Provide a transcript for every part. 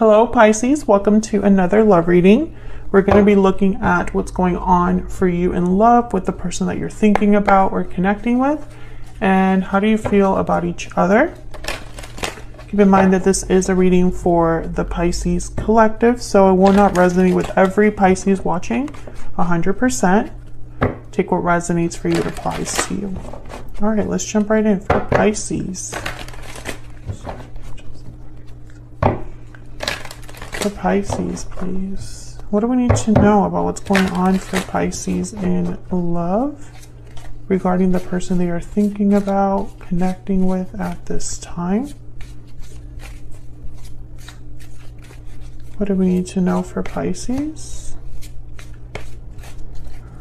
Hello Pisces, welcome to another love reading. We're going to be looking at what's going on for you in love with the person that you're thinking about or connecting with, and how do you feel about each other. Keep in mind that this is a reading for the Pisces collective, so it will not resonate with every Pisces watching 100%. Take what resonates for you, it applies to you. All right, let's jump right in for Pisces. For Pisces, please. What do we need to know about what's going on for Pisces in love regarding the person they are thinking about, connecting with at this time? What do we need to know for Pisces?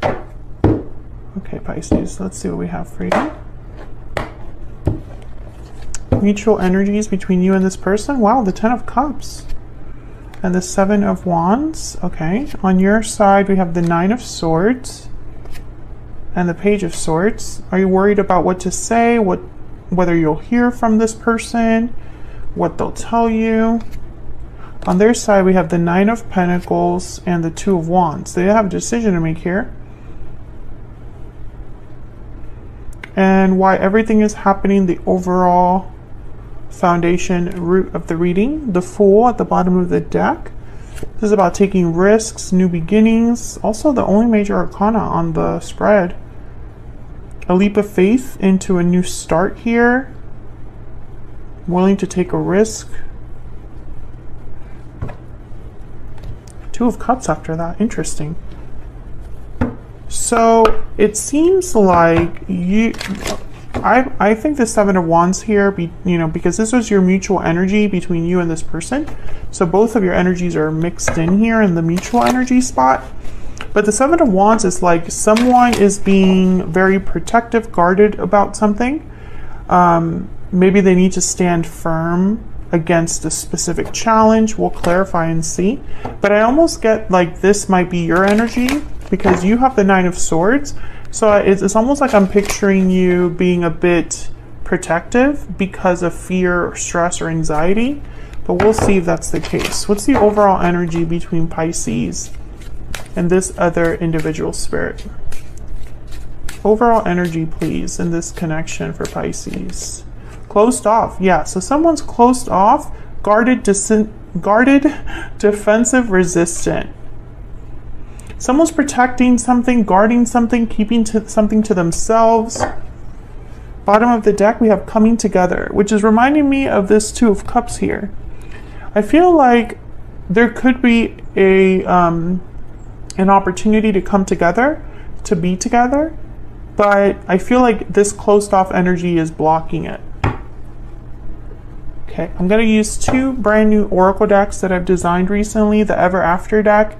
Okay, Pisces, let's see what we have for you. Mutual energies between you and this person. Wow, the 10 of Cups. And the 7 of Wands. Okay, on your side we have the 9 of Swords and the Page of Swords. Are you worried about what to say, whether you'll hear from this person, what they'll tell you? On their side we have the 9 of Pentacles and the 2 of Wands. They have a decision to make here. And why everything is happening, the overall foundation root of the reading, the Fool at the bottom of the deck. This is about taking risks, new beginnings. Also the only major arcana on the spread. A leap of faith into a new start here. Willing to take a risk. 2 of Cups after that. Interesting. So it seems like I think the 7 of Wands here, because this was your mutual energy between you and this person. So both of your energies are mixed in here in the mutual energy spot. But the 7 of Wands is like someone is being very protective, guarded about something. Maybe they need to stand firm against a specific challenge. We'll clarify and see. But I almost get like this might be your energy because you have the 9 of Swords. So it's almost like I'm picturing you being a bit protective because of fear or stress or anxiety, but we'll see if that's the case. What's the overall energy between Pisces and this other individual spirit? Overall energy, please, in this connection for Pisces. Closed off. Yeah, so someone's closed off, guarded, defensive, resistant. Someone's protecting something, guarding something, keeping something to themselves. Bottom of the deck, we have coming together, which is reminding me of this 2 of Cups here. I feel like there could be an opportunity to come together, to be together, but I feel like this closed off energy is blocking it. Okay, I'm going to use 2 brand new oracle decks that I've designed recently, the Ever After deck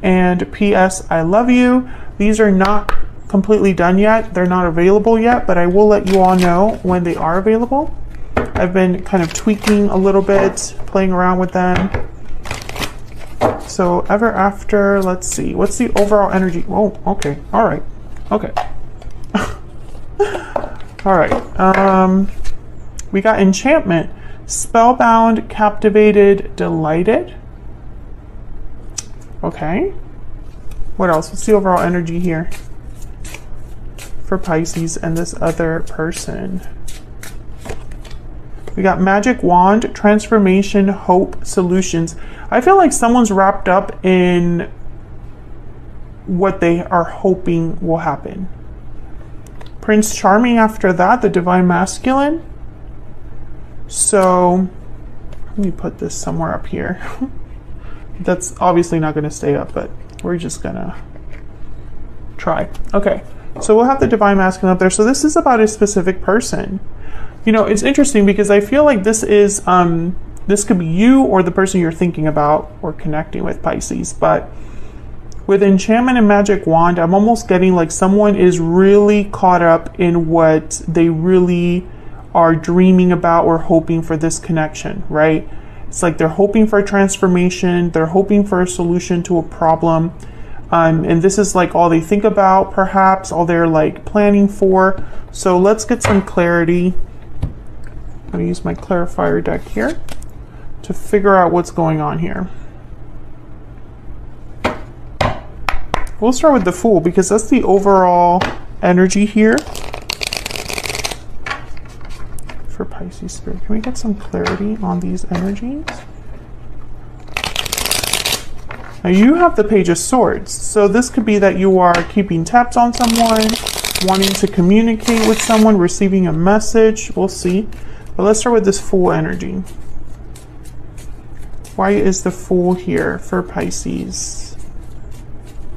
and PS I Love You. These are not completely done yet. They're not available yet, but I will let you all know when they are available. I've been kind of tweaking a little bit, playing around with them. So Ever After, let's see. What's the overall energy? Oh, okay. All right. Okay. All right. We got Enchantment. Spellbound, captivated, delighted. Okay. What else? What's the overall energy here for Pisces and this other person? We got Magic Wand, transformation, hope, solutions. I feel like someone's wrapped up in what they are hoping will happen. Prince Charming after that, the Divine Masculine. So let me put this somewhere up here. That's obviously not going to stay up, but we're just going to try. Okay, so we'll have the Divine Masculine up there. So this is about a specific person. It's interesting because I feel like this is, this could be you or the person you're thinking about or connecting with, Pisces. But with Enchantment and Magic Wand, I'm almost getting like someone is really caught up in what they really are dreaming about or hoping for this connection, right? It's like they're hoping for a transformation, they're hoping for a solution to a problem, and this is like all they think about, perhaps, all they're like planning for. So let's get some clarity. I'm going to use my clarifier deck here. to figure out what's going on here. We'll start with the Fool because that's the overall energy here for Pisces Spirit. Can we get some clarity on these energies? Now you have the Page of Swords, so this could be that you are keeping tabs on someone, wanting to communicate with someone, receiving a message. We'll see. But let's start with this Fool energy. Why is the Fool here for Pisces?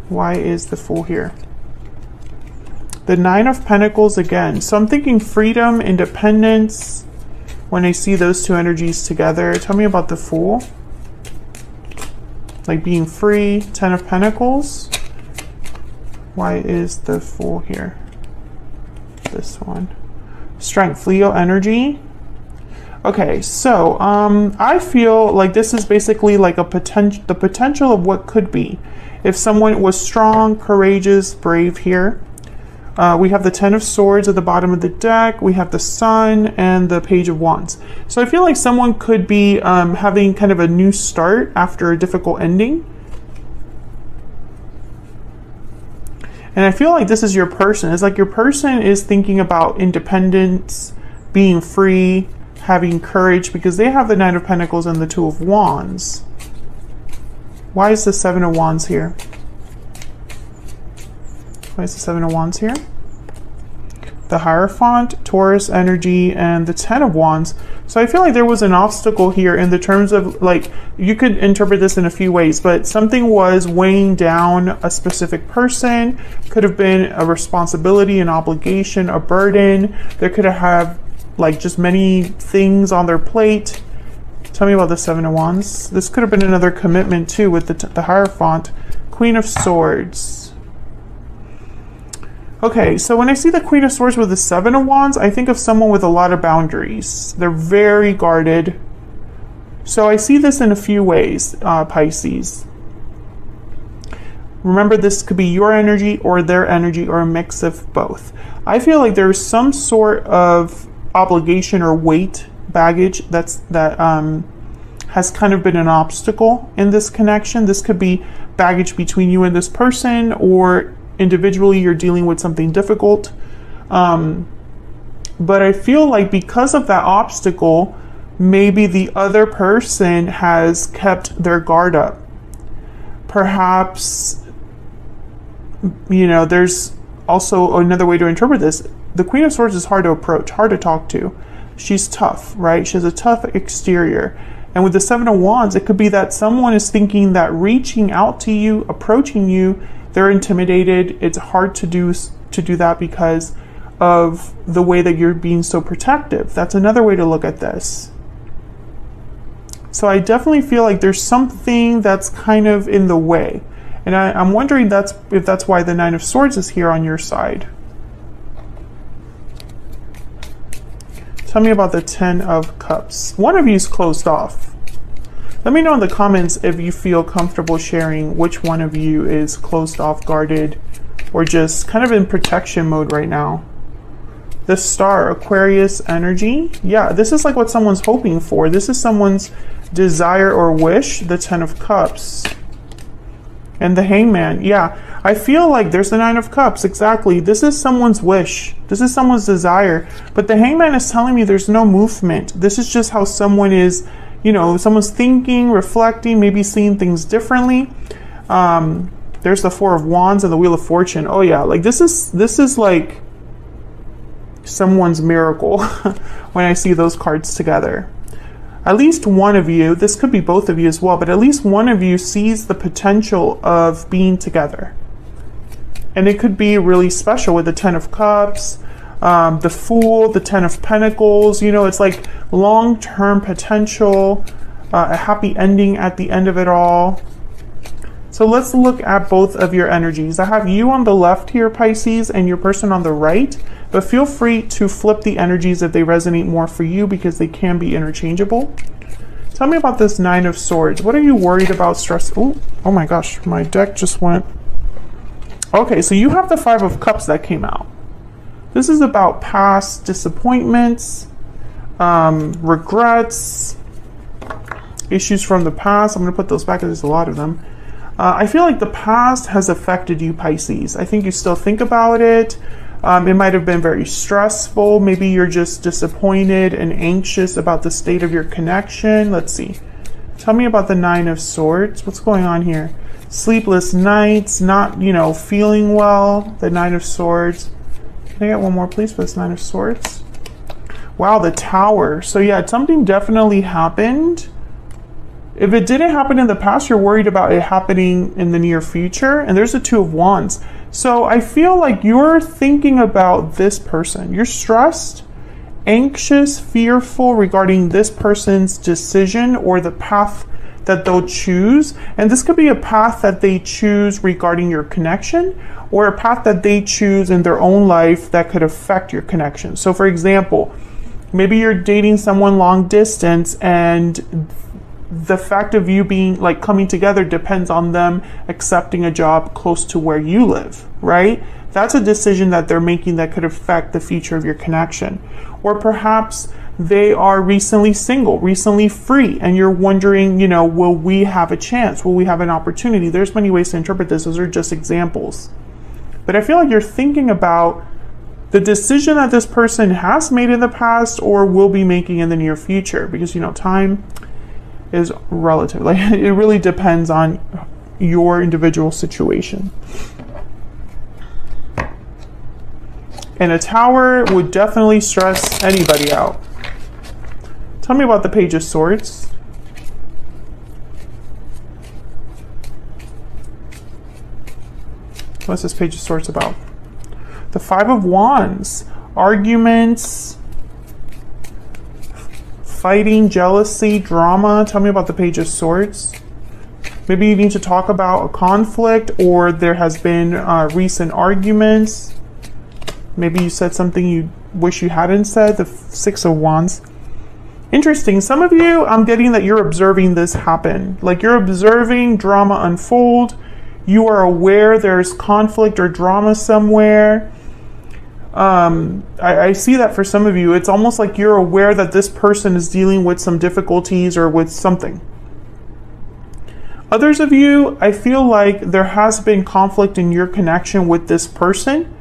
Why is the Fool here? The Nine of Pentacles again. So I'm thinking freedom, independence, when I see those two energies together. Tell me about the Fool. Like being free, Ten of Pentacles. Why is the Fool here? This one. Strength, Leo energy. Okay, so I feel like this is basically like the potential of what could be. If someone was strong, courageous, brave here. We have the Ten of Swords at the bottom of the deck. We have the Sun and the Page of Wands. So I feel like someone could be having kind of a new start after a difficult ending. And I feel like this is your person. It's like your person is thinking about independence, being free, having courage, because they have the Nine of Pentacles and the Two of Wands. Why is the Seven of Wands here? Why is the Seven of Wands here? The Hierophant, Taurus energy, and the Ten of Wands. So I feel like there was an obstacle here in the terms of, like, you could interpret this in a few ways, but something was weighing down a specific person. Could have been a responsibility, an obligation, a burden. There could have like just many things on their plate. Tell me about the Seven of Wands. This could have been another commitment too with the Hierophant. Queen of Swords. Okay, so when I see the Queen of Swords with the Seven of Wands, I think of someone with a lot of boundaries. They're very guarded. So I see this in a few ways, Pisces. Remember, this could be your energy or their energy or a mix of both. I feel like there's some sort of obligation or weight, baggage that has kind of been an obstacle in this connection. This could be baggage between you and this person, or individually you're dealing with something difficult. But I feel like because of that obstacle, maybe the other person has kept their guard up. Perhaps, you know, there's also another way to interpret this. The Queen of Swords is hard to approach, hard to talk to. She's tough, right? She has a tough exterior. And with the Seven of Wands, it could be that someone is thinking that reaching out to you, approaching you, they're intimidated. It's hard to do that because of the way that you're being so protective. That's another way to look at this. So I definitely feel like there's something that's kind of in the way. And I'm wondering if that's why the Nine of Swords is here on your side. Tell me about the Ten of Cups. One of you is closed off. Let me know in the comments if you feel comfortable sharing which one of you is closed off, guarded, or just kind of in protection mode right now. The Star, Aquarius energy. Yeah, this is like what someone's hoping for. This is someone's desire or wish, the Ten of Cups. And the Hangman. Yeah, I feel like there's the Nine of Cups. Exactly. This is someone's wish. This is someone's desire. But the Hangman is telling me there's no movement. This is just how someone is, you know, someone's thinking, reflecting, maybe seeing things differently. There's the Four of Wands and the Wheel of Fortune. Oh yeah, like this is like someone's miracle when I see those cards together. At least one of you, this could be both of you as well, but at least one of you sees the potential of being together. And it could be really special with the Ten of Cups, the Fool, the Ten of Pentacles. You know, it's like long-term potential, a happy ending at the end of it all. So let's look at both of your energies. I have you on the left here, Pisces, and your person on the right. But feel free to flip the energies if they resonate more for you, because they can be interchangeable. Tell me about this Nine of Swords. What are you worried about, stress? Oh my gosh, my deck just went. Okay, so you have the Five of Cups that came out. This is about past disappointments, regrets, issues from the past. I'm going to put those back because there's a lot of them. I feel like the past has affected you, Pisces. I think you still think about it. It might have been very stressful. Maybe you're just disappointed and anxious about the state of your connection. Let's see. Tell me about the Nine of Swords. What's going on here? Sleepless nights, not, feeling well. The Nine of Swords. Can I get one more, please, for this Nine of Swords? Wow, the Tower. So yeah, something definitely happened. If it didn't happen in the past, you're worried about it happening in the near future. And there's the Two of Wands. So I feel like you're thinking about this person. You're stressed, anxious, fearful regarding this person's decision or the path that they'll choose. And this could be a path that they choose regarding your connection, or a path that they choose in their own life that could affect your connection. So for example, maybe you're dating someone long distance, and the fact of you being coming together depends on them accepting a job close to where you live, right? That's a decision that they're making that could affect the future of your connection. Or perhaps they are recently single, recently free, and you're wondering, will we have a chance? Will we have an opportunity? There's many ways to interpret this. Those are just examples. But I feel like you're thinking about the decision that this person has made in the past or will be making in the near future, because, time is relative. It really depends on your individual situation. And a Tower would definitely stress anybody out. Tell me about the Page of Swords. What's this Page of Swords about? The Five of Wands. Arguments, fighting, jealousy, drama. Tell me about the Page of Swords. Maybe you need to talk about a conflict, or there has been recent arguments. Maybe you said something you wish you hadn't said. The Six of Wands. Interesting. Some of you, I'm getting that you're observing this happen. You're observing drama unfold. You are aware there's conflict or drama somewhere. I see that for some of you. It's almost like you're aware that this person is dealing with some difficulties or with something. Others of you, I feel like there has been conflict in your connection with this person.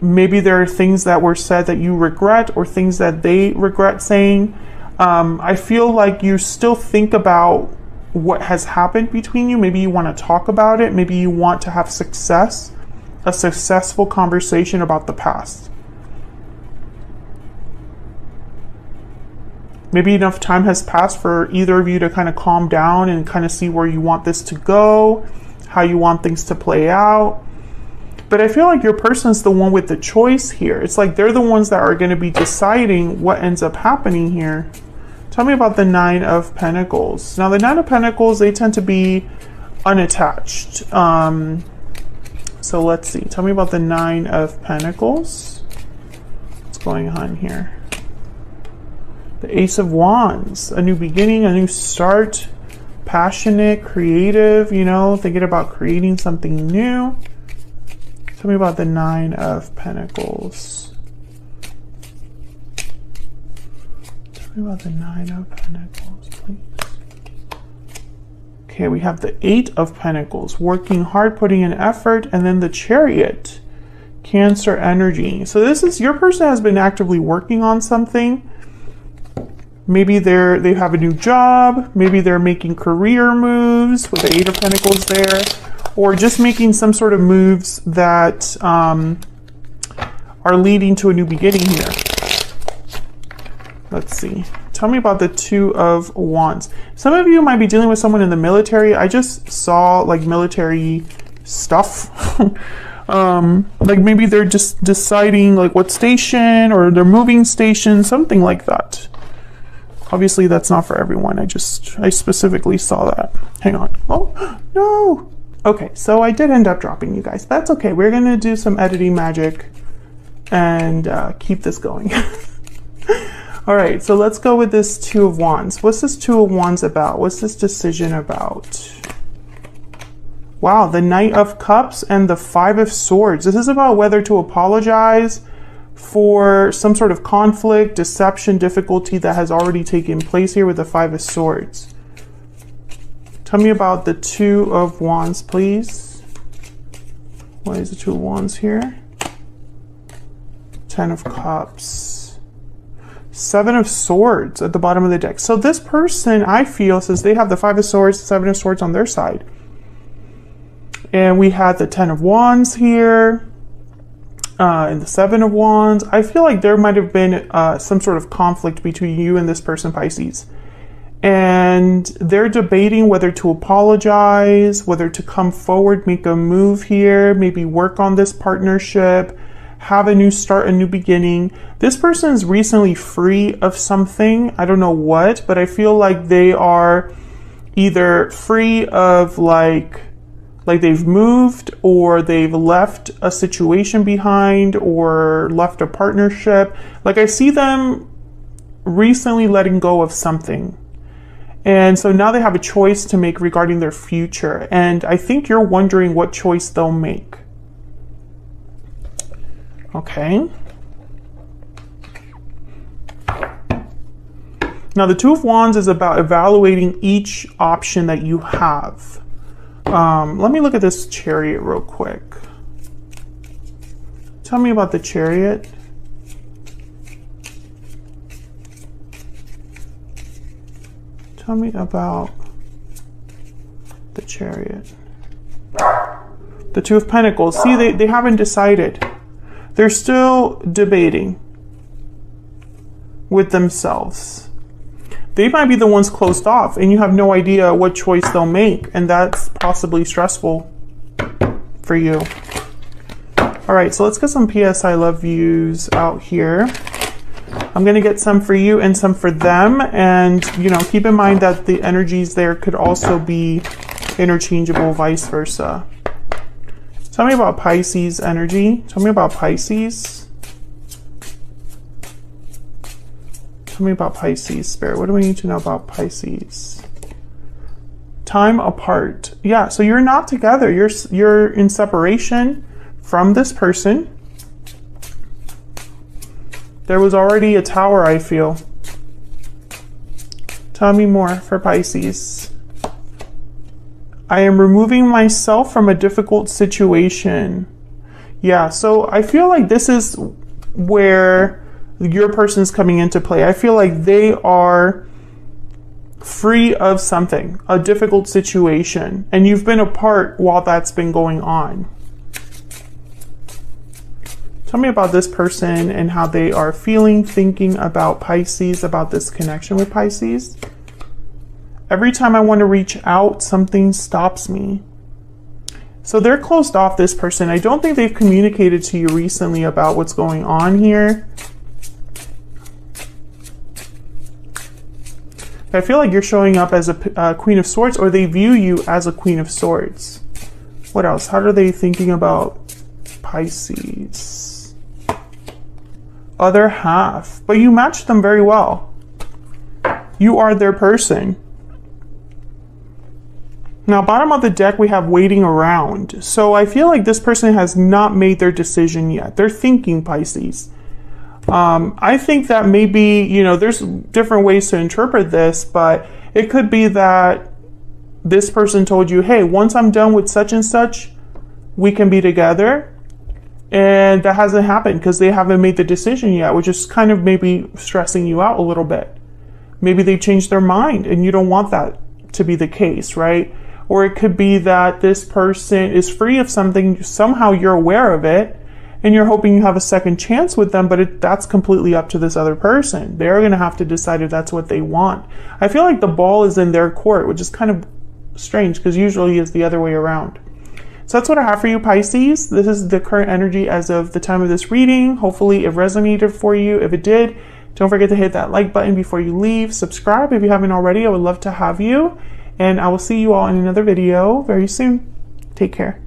Maybe there are things that were said that you regret, or things that they regret saying. I feel like you still think about what has happened between you. Maybe you want to talk about it. Maybe you want to have success, a successful conversation about the past. Maybe enough time has passed for either of you to kind of calm down and kind of see where you want this to go, how you want things to play out. But I feel like your person's the one with the choice here. It's like they're the ones that are going to be deciding what ends up happening here. Tell me about the Nine of Pentacles. Now, the Nine of Pentacles, they tend to be unattached. So let's see. Tell me about the Nine of Pentacles. What's going on here? The Ace of Wands. A new beginning, a new start. Passionate, creative, thinking about creating something new. Tell me about the Nine of Pentacles. Tell me about the Nine of Pentacles, please. Okay, we have the Eight of Pentacles. Working hard, putting in effort, and then the Chariot. Cancer energy. So this is, your person has been actively working on something. Maybe they have a new job. Maybe they're making career moves with the Eight of Pentacles there. Or just making some sort of moves that are leading to a new beginning here. Let's see. Tell me about the Two of Wands. Some of you might be dealing with someone in the military. I just saw military stuff. Maybe they're just deciding what station, or they're moving station, something like that. Obviously that's not for everyone. I specifically saw that. Hang on. Oh, no. Okay, so I did end up dropping you guys. That's okay. We're going to do some editing magic and keep this going. All right, so let's go with this Two of Wands. What's this Two of Wands about? What's this decision about? Wow, the Knight of Cups and the Five of Swords. This is about whether to apologize for some sort of conflict, deception, difficulty that has already taken place here with the Five of Swords. Tell me about the Two of Wands, please. Why is the Two of Wands here? Ten of Cups. Seven of Swords at the bottom of the deck. So this person, I feel, says they have the Five of Swords, Seven of Swords on their side. And we had the Ten of Wands here. And the Seven of Wands. I feel like there might have been some sort of conflict between you and this person, Pisces. And they're debating whether to apologize, whether to come forward, make a move here, maybe work on this partnership, have a new start, a new beginning. This person is recently free of something. I don't know what, but I feel like they are either free of like they've moved, or they've left a situation behind, or left a partnership. Like I see them recently letting go of something. And so now they have a choice to make regarding their future. And I think you're wondering what choice they'll make. Okay. Now the Two of Wands is about evaluating each option that you have. Let me look at this Chariot real quick. Tell me about the Chariot. Tell me about the Chariot. The Two of Pentacles. See, they haven't decided. They're still debating with themselves. They might be the ones closed off, and you have no idea what choice they'll make, and that's possibly stressful for you. All right, so let's get some PSI love views out here. I'm going to get some for you and some for them. And, you know, keep in mind that the energies there could also be interchangeable, vice versa. Tell me about Pisces energy. Tell me about Pisces. Tell me about Pisces, Spirit. What do we need to know about Pisces? Time apart. Yeah, so you're not together. You're in separation from this person. There was already a tower, I feel. Tell me more for Pisces. I am removing myself from a difficult situation. Yeah, so I feel like this is where your person's coming into play. I feel like they are free of something, a difficult situation, and you've been apart while that's been going on. Tell me about this person and how they are feeling, thinking about Pisces, about this connection with Pisces. Every time I want to reach out, something stops me. So they're closed off, this person. I don't think they've communicated to you recently about what's going on here. I feel like you're showing up as a Queen of Swords, or they view you as a Queen of Swords. What else? How are they thinking about Pisces? Other half. But you match them very well. You are their person. Now, bottom of the deck, we have waiting around. So I feel like this person has not made their decision yet. They're thinking, Pisces. I think that maybe, you know, there's different ways to interpret this, but it could be that this person told you, hey, once I'm done with such and such, we can be together. And that hasn't happened because they haven't made the decision yet, which is kind of maybe stressing you out a little bit. Maybe they changed their mind and you don't want that to be the case, right? Or it could be that this person is free of something, somehow you're aware of it, and you're hoping you have a second chance with them, but that's completely up to this other person. They're going to have to decide if that's what they want. I feel like the ball is in their court, which is kind of strange because usually it's the other way around. So that's what I have for you, Pisces. This is the current energy as of the time of this reading. Hopefully it resonated for you. If it did, don't forget to hit that like button before you leave. Subscribe if you haven't already. I would love to have you. And I will see you all in another video very soon. Take care.